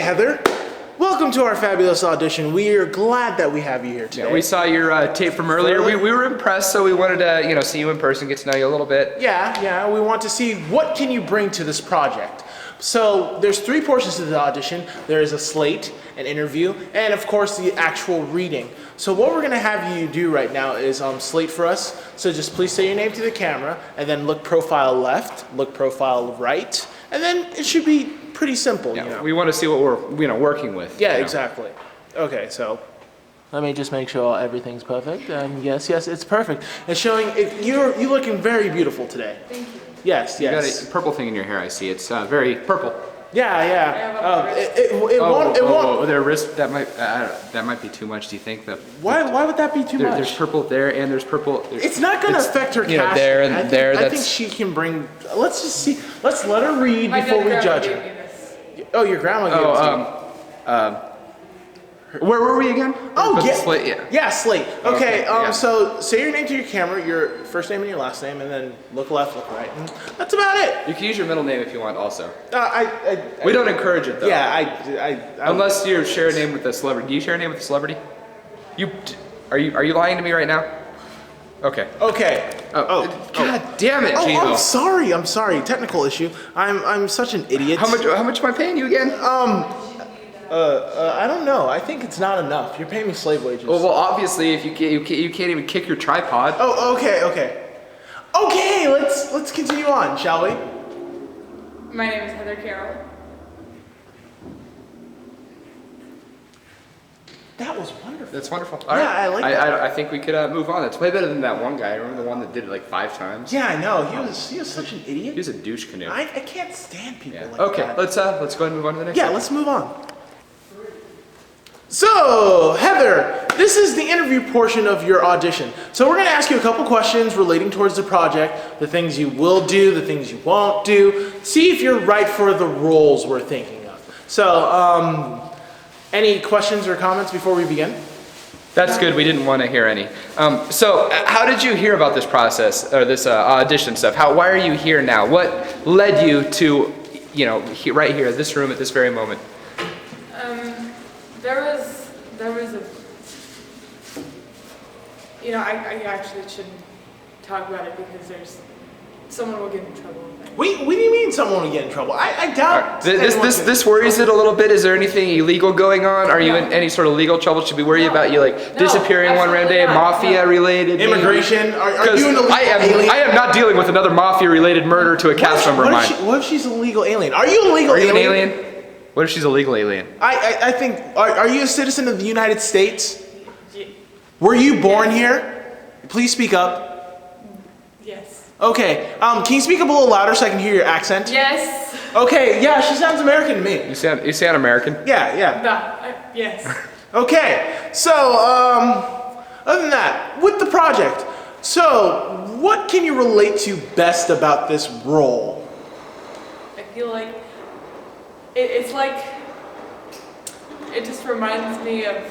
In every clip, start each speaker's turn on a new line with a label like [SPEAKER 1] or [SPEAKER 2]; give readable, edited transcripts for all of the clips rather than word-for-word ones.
[SPEAKER 1] Heather. Welcome to our fabulous audition. We are glad that we have you here today.
[SPEAKER 2] Yeah, we saw your tape from earlier. We were impressed, so we wanted to, see you in person, get to know you a little bit.
[SPEAKER 1] Yeah, we want to see what can you bring to this project. So there's 3 portions to the audition. There is a slate, an interview, and of course the actual reading. So what we're gonna have you do right now is slate for us. So just please say your name to the camera, and then look profile left, look profile right, and then it should be pretty simple.
[SPEAKER 2] Yeah, we want to see what we're working with.
[SPEAKER 1] Yeah, exactly. Okay, so let me just make sure everything's perfect. Yes, it's perfect. It's showing you're looking very beautiful today.
[SPEAKER 3] Thank you.
[SPEAKER 1] Yes.
[SPEAKER 2] You got a purple thing in your hair. I see. It's very purple.
[SPEAKER 1] Yeah. It won't.
[SPEAKER 2] Their wrist. That might be too much. Do you think that?
[SPEAKER 1] Why would that be too much?
[SPEAKER 2] There's purple there, and there's purple.
[SPEAKER 1] It's not going to affect her casting.
[SPEAKER 2] There and there.
[SPEAKER 1] I think she can bring. Let's just see. Let's let her read before we judge her. Oh, your grandma gave it to you.
[SPEAKER 2] Where were we again?
[SPEAKER 1] Slate. Yeah, slate. Okay.
[SPEAKER 2] Yeah.
[SPEAKER 1] So say your name to your camera, your first name and your last name, and then look left, look right, and that's about it.
[SPEAKER 2] You can use your middle name if you want, also.
[SPEAKER 1] We
[SPEAKER 2] don't encourage it though.
[SPEAKER 1] Yeah,
[SPEAKER 2] unless you share a name with a celebrity. Do you share a name with a celebrity? Are you lying to me right now? Okay. God damn it, Gino.
[SPEAKER 1] I'm sorry. Technical issue. I'm such an idiot.
[SPEAKER 2] How much am I paying you again?
[SPEAKER 1] I don't know. I think it's not enough. You're paying me slave wages.
[SPEAKER 2] Well, obviously, if you can't even kick your tripod.
[SPEAKER 1] Oh, okay. Okay, let's continue on, shall we?
[SPEAKER 3] My name is Heather Carroll.
[SPEAKER 1] That was wonderful.
[SPEAKER 2] That's wonderful.
[SPEAKER 1] All right. I like that.
[SPEAKER 2] I think we could move on. It's way better than that one guy. Remember the one that did it like 5 times?
[SPEAKER 1] Yeah, I know. He was such an idiot.
[SPEAKER 2] He was a douche canoe.
[SPEAKER 1] I can't stand people like that.
[SPEAKER 2] Okay, let's go ahead and move on to the next one.
[SPEAKER 1] Yeah, let's move on. So, Heather, this is the interview portion of your audition. So we're going to ask you a couple questions relating towards the project, the things you will do, the things you won't do. See if you're right for the roles we're thinking of. So, any questions or comments before we begin?
[SPEAKER 2] That's good. We didn't want to hear any. So, how did you hear about this process or this audition stuff? Why are you here now? What led you to, right here, this room at this very moment?
[SPEAKER 3] There was I actually shouldn't talk about it because someone will get in trouble.
[SPEAKER 1] What do you mean someone will get in trouble? I doubt.
[SPEAKER 2] This worries it a little bit. Is there anything illegal going on? Are you in any sort of legal trouble? Should we worry about you disappearing one day, mafia related?
[SPEAKER 1] Immigration? Are you an illegal alien?
[SPEAKER 2] I am not dealing with another mafia related murder to a cast member of mine.
[SPEAKER 1] What if she's a legal alien? Are you a legal alien?
[SPEAKER 2] Are you an alien? What if she's a legal alien?
[SPEAKER 1] I think, are you a citizen of the United States? Were you born here? Please speak up.
[SPEAKER 3] Yes.
[SPEAKER 1] Okay, can you speak up a little louder so I can hear your accent?
[SPEAKER 3] Yes.
[SPEAKER 1] Okay, yeah, she sounds American to me.
[SPEAKER 2] You sound American?
[SPEAKER 1] Yeah.
[SPEAKER 3] No, yes.
[SPEAKER 1] Okay, so, other than that, with the project, so what can you relate to best about this role?
[SPEAKER 3] I feel like it's like, it just reminds me of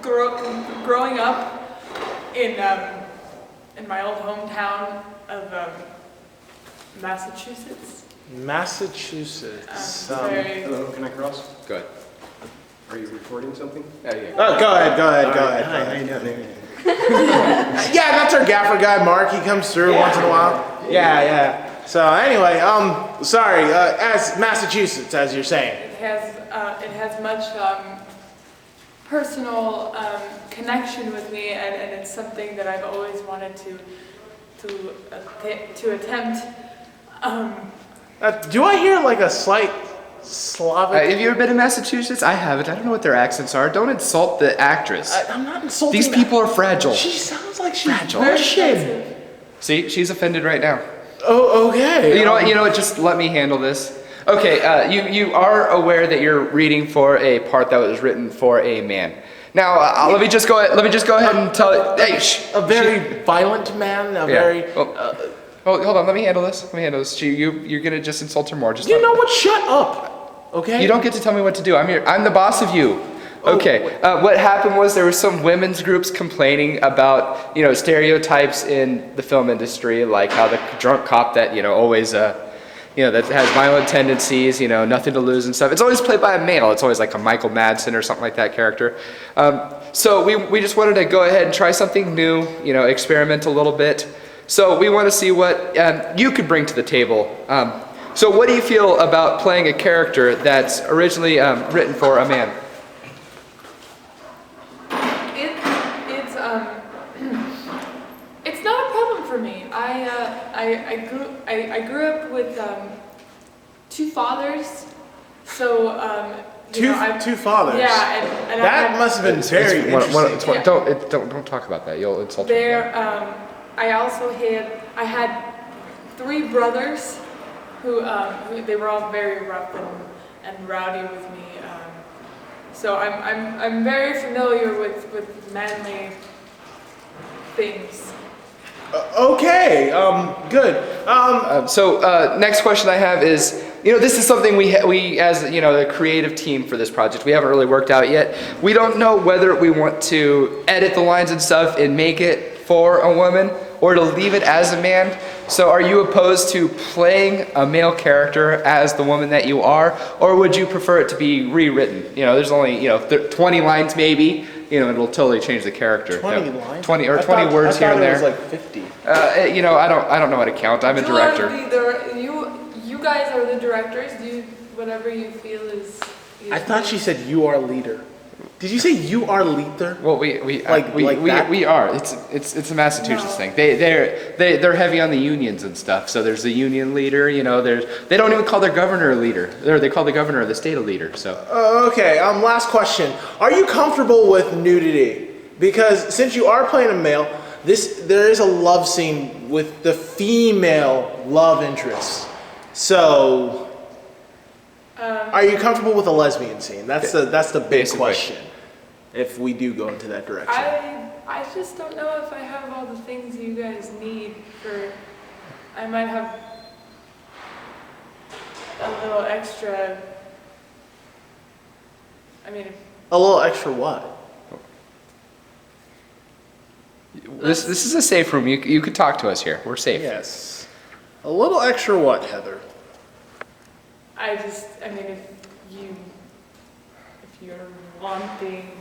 [SPEAKER 3] growing up in my old hometown of Massachusetts.
[SPEAKER 1] Massachusetts.
[SPEAKER 4] Hello, can I cross?
[SPEAKER 2] Go ahead.
[SPEAKER 4] Are you recording something?
[SPEAKER 1] Go ahead.
[SPEAKER 4] Hi, how you doing?
[SPEAKER 1] Yeah, that's our gaffer guy, Mark. He comes through once in a while. Yeah. So anyway, sorry. As Massachusetts, as you're saying,
[SPEAKER 3] it has much personal connection with me, and it's something that I've always wanted to attempt.
[SPEAKER 1] do I hear like a slight Slavic?
[SPEAKER 2] Have you ever been to Massachusetts? I haven't. I don't know what their accents are. Don't insult the actress.
[SPEAKER 1] I'm not insulting.
[SPEAKER 2] These people are fragile.
[SPEAKER 1] She sounds like she's
[SPEAKER 2] fragile.
[SPEAKER 1] Russian.
[SPEAKER 2] See, she's offended right now.
[SPEAKER 1] Oh, okay.
[SPEAKER 2] You know what? Just let me handle this. Okay, you are aware that you're reading for a part that was written for a man. Now, let me just go ahead and tell it. Hey,
[SPEAKER 1] a very violent man. Very.
[SPEAKER 2] Hold on. Let me handle this. You're gonna just insult her more. Just
[SPEAKER 1] you know what? Shut up. Okay.
[SPEAKER 2] You don't get to tell me what to do. I'm the boss of you. Okay. What happened was there were some women's groups complaining about stereotypes in the film industry, like how the drunk cop that always that has violent tendencies, nothing to lose and stuff. It's always played by a male. It's always like a Michael Madsen or something like that character. So we just wanted to go ahead and try something new, experiment a little bit. So we want to see what you could bring to the table. So what do you feel about playing a character that's originally written for a man?
[SPEAKER 3] It's not a problem for me. I grew up with 2 fathers, so
[SPEAKER 1] Two fathers.
[SPEAKER 3] Yeah, and
[SPEAKER 1] that must have been very interesting.
[SPEAKER 3] Yeah.
[SPEAKER 2] Don't talk about that. You'll insult me.
[SPEAKER 3] I had 3 brothers who they were all very rough and rowdy with me. So I'm very familiar with manly things.
[SPEAKER 1] Okay, good.
[SPEAKER 2] So next question I have is, this is something we as the creative team for this project, we haven't really worked out yet. We don't know whether we want to edit the lines and stuff and make it for a woman or to leave it as a man. So are you opposed to playing a male character as the woman that you are, or would you prefer it to be rewritten? There's only 20 lines maybe. It'll totally change the character.
[SPEAKER 1] 20 lines?
[SPEAKER 2] 20 words here and there.
[SPEAKER 1] I thought it was like 50.
[SPEAKER 2] I don't know how to count. I'm a director.
[SPEAKER 3] You guys are the directors. Do whatever you feel is.
[SPEAKER 1] I thought she said you are leader. Did you say you are leader?
[SPEAKER 2] Well, we are. It's a Massachusetts thing. They're heavy on the unions and stuff. So there's the union leader. They don't even call their governor a leader. They call the governor of the state a leader. So.
[SPEAKER 1] Okay. Last question. Are you comfortable with nudity? Because since you are playing a male, there is a love scene with the female love interest. So. Are you comfortable with a lesbian scene? That's the big
[SPEAKER 2] Basically.
[SPEAKER 1] question. If we do go into that direction.
[SPEAKER 3] I just don't know if I have all the things you guys need for. I might have a little extra. I mean.
[SPEAKER 1] A little extra what?
[SPEAKER 2] This is a safe room. You could talk to us here. We're safe.
[SPEAKER 1] Yes. A little extra what, Heather?
[SPEAKER 3] If you're wanting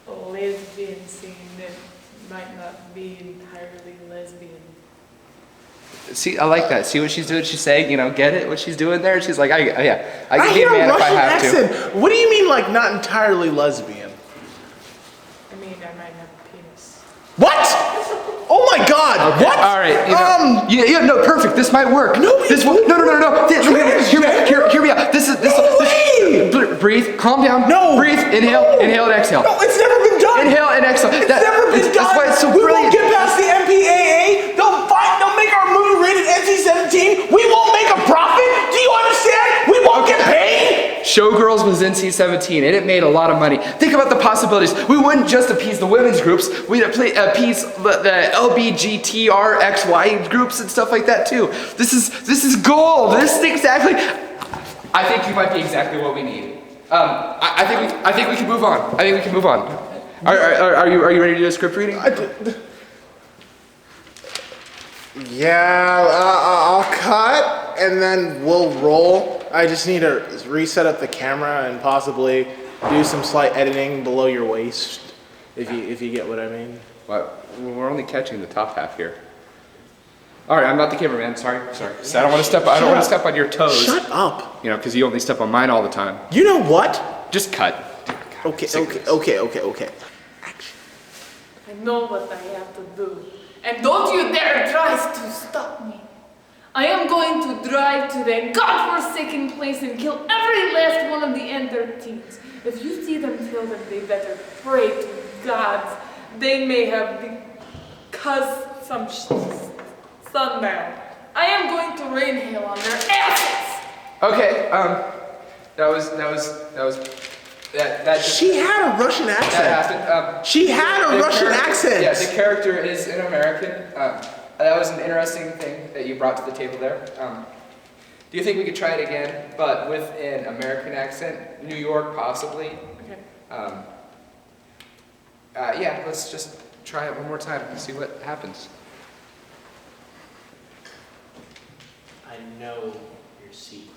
[SPEAKER 3] a lesbian scene, it might not be entirely lesbian.
[SPEAKER 2] See, I like that. See what she's doing? She's saying, get it? What she's doing there? She's like, I can be
[SPEAKER 1] hear
[SPEAKER 2] a man
[SPEAKER 1] a
[SPEAKER 2] if I
[SPEAKER 1] Russian
[SPEAKER 2] have
[SPEAKER 1] accent.
[SPEAKER 2] to.
[SPEAKER 1] What do you mean, like, not entirely lesbian?
[SPEAKER 3] I might have a penis.
[SPEAKER 1] What? Oh my God!
[SPEAKER 2] Okay.
[SPEAKER 1] What?
[SPEAKER 2] All right. No, perfect. This might work.
[SPEAKER 1] No.
[SPEAKER 2] Hear me out. This. Breathe. Calm down.
[SPEAKER 1] No.
[SPEAKER 2] Breathe. Inhale. Inhale and exhale.
[SPEAKER 1] No, it's never been done.
[SPEAKER 2] Inhale and exhale.
[SPEAKER 1] It's never been done.
[SPEAKER 2] That's why it's so
[SPEAKER 1] we
[SPEAKER 2] brilliant.
[SPEAKER 1] won't get past the MPAA. They'll make our movie rated NC-17. We won't make a profit. Do you understand? We won't get paid.
[SPEAKER 2] Showgirls was NC-17 and it made a lot of money. Think about the possibilities. We wouldn't just appease the women's groups. We'd appease the LBGTRXY groups and stuff like that too. This is gold. This thing exactly. I think you might be exactly what we need. I think we can move on. Are you ready to do a script reading?
[SPEAKER 1] Yeah, I'll cut and then we'll roll. I just need to reset up the camera and possibly do some slight editing below your waist, if you get what I mean.
[SPEAKER 2] Well, we're only catching the top half here. All right, I'm not the cameraman. Sorry. I don't want to step on your toes.
[SPEAKER 1] Shut up.
[SPEAKER 2] Because you only step on mine all the time.
[SPEAKER 1] You know what?
[SPEAKER 2] Just cut.
[SPEAKER 1] Okay.
[SPEAKER 3] I know what I have to do. And don't you dare try to stop me. I am going to drive to the godforsaken place and kill every last one of the Ender-teens. If you see them, tell them they better pray to gods. They may have cussed some sundown. I am going to rain hell on their asses.
[SPEAKER 2] Okay. That
[SPEAKER 1] She had a Russian accent.
[SPEAKER 2] That happened.
[SPEAKER 1] She had a Russian accent.
[SPEAKER 2] Yeah, the character is an American. That was an interesting thing that you brought to the table there. Do you think we could try it again, but with an American accent? New York, possibly.
[SPEAKER 3] Okay.
[SPEAKER 2] Yeah, let's just try it one more time and see what happens.
[SPEAKER 1] I I know your secret.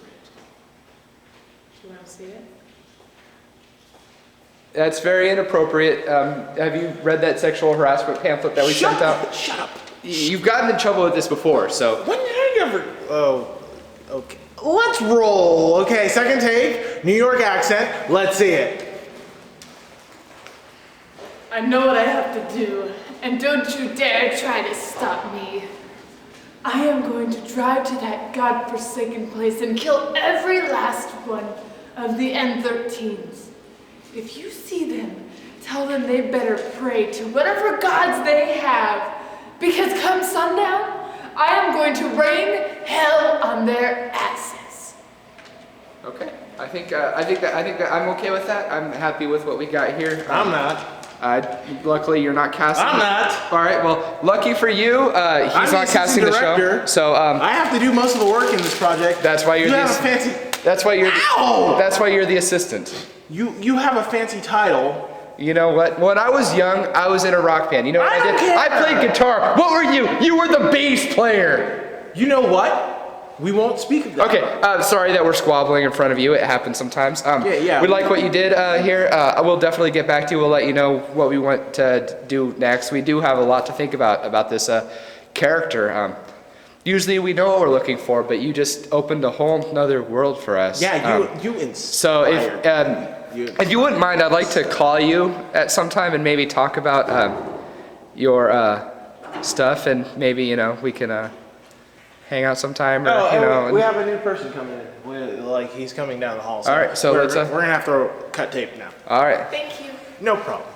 [SPEAKER 3] Do you want to see it?
[SPEAKER 2] That's very inappropriate. Have you read that sexual harassment pamphlet that we sent out?
[SPEAKER 1] Shut up.
[SPEAKER 2] You've gotten in trouble with this before, so.
[SPEAKER 1] When did I ever? Oh, okay. Let's roll. Okay, second take. New York accent. Let's see it.
[SPEAKER 3] I know what I have to do, and don't you dare try to stop me. I am going to drive to that godforsaken place and kill every last one of the N13s. If you see them, tell them they better pray to whatever gods they have, because come sundown, I am going to rain hell on their asses.
[SPEAKER 2] Okay. I think that I'm okay with that. I'm happy with what we got here.
[SPEAKER 1] I'm not.
[SPEAKER 2] Luckily, you're not casting.
[SPEAKER 1] I'm not.
[SPEAKER 2] All right. Well, lucky for you, he's not casting the show. So
[SPEAKER 1] I have to do most of the work in this project.
[SPEAKER 2] that's why you're
[SPEAKER 1] You
[SPEAKER 2] the.
[SPEAKER 1] have a fancy.
[SPEAKER 2] That's why you're.
[SPEAKER 1] Ow!
[SPEAKER 2] That's why you're the assistant.
[SPEAKER 1] You have a fancy title.
[SPEAKER 2] You know what? When I was young, I was in a rock band. You know what I
[SPEAKER 1] I don't
[SPEAKER 2] did?
[SPEAKER 1] care.
[SPEAKER 2] I played guitar. What were you? You were the bass player.
[SPEAKER 1] You know what? We won't speak of that.
[SPEAKER 2] Okay, sorry that we're squabbling in front of you. It happens sometimes.
[SPEAKER 1] Yeah.
[SPEAKER 2] We like what you did here. We'll definitely get back to you. We'll let you know what we want to do next. We do have a lot to think about this character. Usually we know what we're looking for, but you just opened a whole nother world for us.
[SPEAKER 1] Yeah, you inspired.
[SPEAKER 2] So if you wouldn't mind, I'd like to call you at some time and maybe talk about your stuff, and maybe we can hang out sometime. Or,
[SPEAKER 1] we have a new person coming in. He's coming down the hall. So
[SPEAKER 2] all right, so
[SPEAKER 1] we're
[SPEAKER 2] let's.
[SPEAKER 1] gonna have to cut tape now.
[SPEAKER 2] All right.
[SPEAKER 3] Thank you.
[SPEAKER 1] No problem.